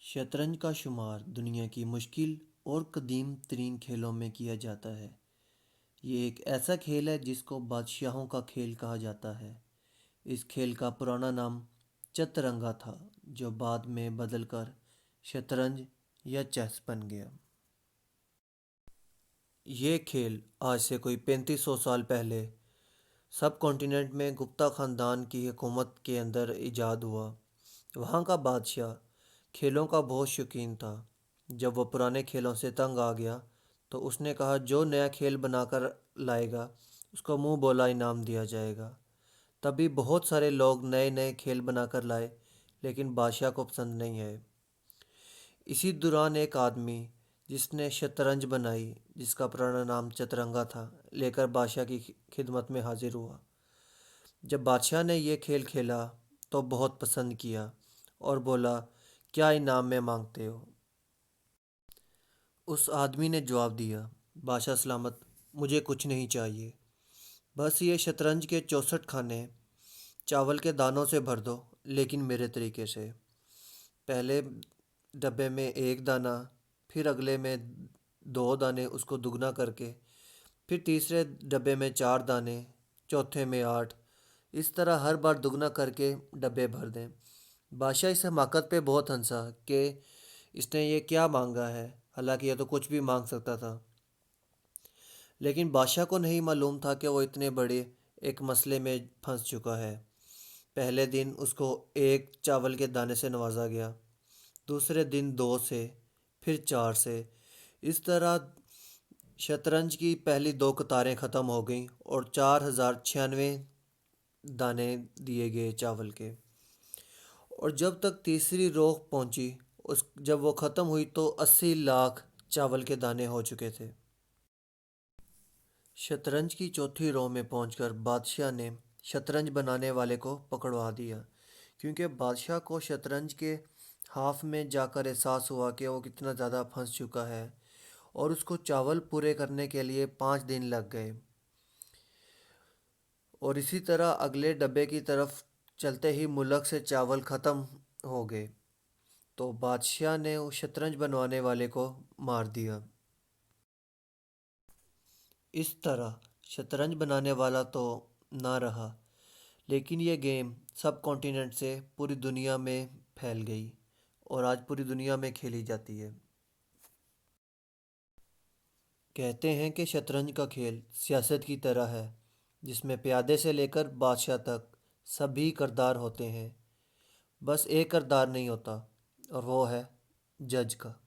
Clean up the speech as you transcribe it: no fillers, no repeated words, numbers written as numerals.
شطرنج کا شمار دنیا کی مشکل اور قدیم ترین کھیلوں میں کیا جاتا ہے۔ یہ ایک ایسا کھیل ہے جس کو بادشاہوں کا کھیل کہا جاتا ہے۔ اس کھیل کا پرانا نام چترنگا تھا، جو بعد میں بدل کر شطرنج یا چیس بن گیا۔ یہ کھیل آج سے کوئی 3500 سال پہلے سب کانٹیننٹ میں گپتا خاندان کی حکومت کے اندر ایجاد ہوا۔ وہاں کا بادشاہ کھیلوں کا بہت شوقین تھا۔ جب وہ پرانے کھیلوں سے تنگ آ گیا تو اس نے کہا جو نیا کھیل بنا کر لائے گا اس کو منہ بولا انعام دیا جائے گا۔ تبھی بہت سارے لوگ نئے نئے کھیل بنا کر لائے، لیکن بادشاہ کو پسند نہیں آئے۔ اسی دوران ایک آدمی جس نے شطرنج بنائی، جس کا پرانا نام چترنگا تھا، لے کر بادشاہ کی خدمت میں حاضر ہوا۔ جب بادشاہ نے یہ کھیل کھیلا تو بہت پسند کیا اور بولا، کیا انعام میں مانگتے ہو؟ اس آدمی نے جواب دیا، بادشاہ سلامت، مجھے کچھ نہیں چاہیے، بس یہ شطرنج کے 64 کھانے چاول کے دانوں سے بھر دو، لیکن میرے طریقے سے۔ پہلے ڈبے میں 1 دانہ، پھر اگلے میں 2 دانے، اس کو دگنا کر کے، پھر تیسرے ڈبے میں 4 دانے، چوتھے میں 8، اس طرح ہر بار دگنا کر کے ڈبے بھر دیں۔ بادشاہ اس حماقت پہ بہت ہنسا کہ اس نے یہ کیا مانگا ہے، حالانکہ یہ تو کچھ بھی مانگ سکتا تھا۔ لیکن بادشاہ کو نہیں معلوم تھا کہ وہ اتنے بڑے ایک مسئلے میں پھنس چکا ہے۔ پہلے دن اس کو 1 چاول کے دانے سے نوازا گیا، دوسرے دن 2 سے، پھر 4 سے۔ اس طرح شطرنج کی پہلی 2 قطاریں ختم ہو گئیں اور 4096 دانے دیے گئے چاول کے۔ اور جب تک تیسری رو پہنچی، جب وہ ختم ہوئی تو 80 لاکھ چاول کے دانے ہو چکے تھے۔ شطرنج کی چوتھی رو میں پہنچ کر بادشاہ نے شطرنج بنانے والے کو پکڑوا دیا، کیونکہ بادشاہ کو شطرنج کے ہاف میں جا کر احساس ہوا کہ وہ کتنا زیادہ پھنس چکا ہے، اور اس کو چاول پورے کرنے کے لیے 5 دن لگ گئے۔ اور اسی طرح اگلے ڈبے کی طرف چلتے ہی ملک سے چاول ختم ہو گئے، تو بادشاہ نے اس شطرنج بنوانے والے کو مار دیا۔ اس طرح شطرنج بنانے والا تو نہ رہا، لیکن یہ گیم سب کانٹیننٹ سے پوری دنیا میں پھیل گئی اور آج پوری دنیا میں کھیلی جاتی ہے۔ کہتے ہیں کہ شطرنج کا کھیل سیاست کی طرح ہے، جس میں پیادے سے لے کر بادشاہ تک سبھی کردار ہوتے ہیں، بس ایک کردار نہیں ہوتا، اور وہ ہے جج کا۔